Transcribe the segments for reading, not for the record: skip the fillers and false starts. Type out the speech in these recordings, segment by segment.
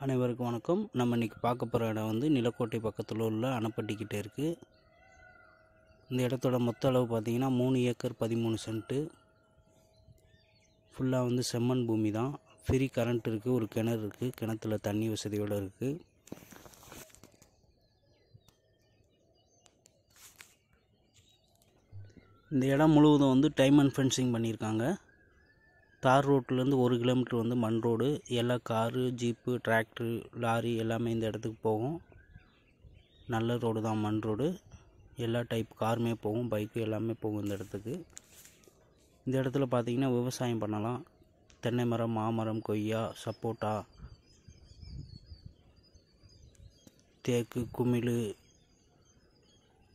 அனைவருக்கும் வணக்கம். நம்ம இன்றைக்கி பார்க்க போகிற இடம் வந்து நிலக்கோட்டை பக்கத்தில் உள்ள அணைப்பட்டிக்கிட்டே இருக்குது. இந்த இடத்தோட மொத்த அளவு பார்த்திங்கன்னா 3 ஏக்கர் 13 சென்ட்டு. ஃபுல்லாக வந்து செம்மண் பூமி தான். ஃப்ரீ கரண்ட் இருக்குது, ஒரு கிணறு இருக்குது, கிணத்துல தண்ணி வசதியோடு இருக்குது. இந்த இடம் முழுவதும் வந்து டைம் அண்ட் ஃபென்சிங் பண்ணியிருக்காங்க. தார் ரோட்லேருந்து 1 கிலோமீட்டர் வந்து மண் ரோடு. எல்லா காரு, ஜீப்பு, டிராக்டரு, லாரி எல்லாமே இந்த இடத்துக்கு போகும். நல்ல ரோடு தான், மண் ரோடு. எல்லா டைப் காருமே போகும், பைக்கு எல்லாமே போகும் இந்த இடத்துக்கு. இந்த இடத்துல பார்த்திங்கன்னா விவசாயம் பண்ணலாம். தென்னை மரம், மாமரம், கொய்யா, சப்போட்டா, தேக்கு, குமிழ்,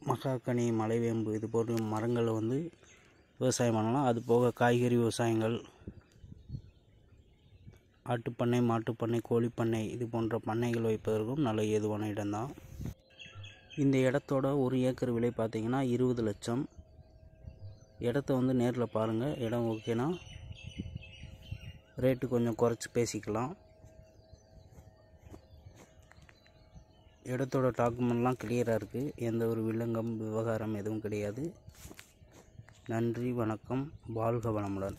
மகாக்கனி, மலைவேம்பு இது போன்ற மரங்களை வந்து விவசாயம் பண்ணலாம். அது போக காய்கறி விவசாயங்கள், ஆட்டுப்பண்ணை, மாட்டுப்பண்ணை, கோழிப்பண்ணை இது போன்ற பண்ணைகள் வைப்பதற்கும் நல்ல ஏதுவான இடம்தான். இந்த இடத்தோட 1 ஏக்கர் விலை பார்த்திங்கன்னா 20 லட்சம். இடத்த வந்து நேரில் பாருங்கள். இடம் ஓகேனா ரேட்டு கொஞ்சம் குறைச்சி பேசிக்கலாம். இடத்தோட டாக்குமெண்ட்லாம் கிளியராக இருக்குது. எந்த ஒரு வில்லங்கம் விவகாரம் எதுவும் கிடையாது. நன்றி, வணக்கம், வாழ்க வளமுடன்.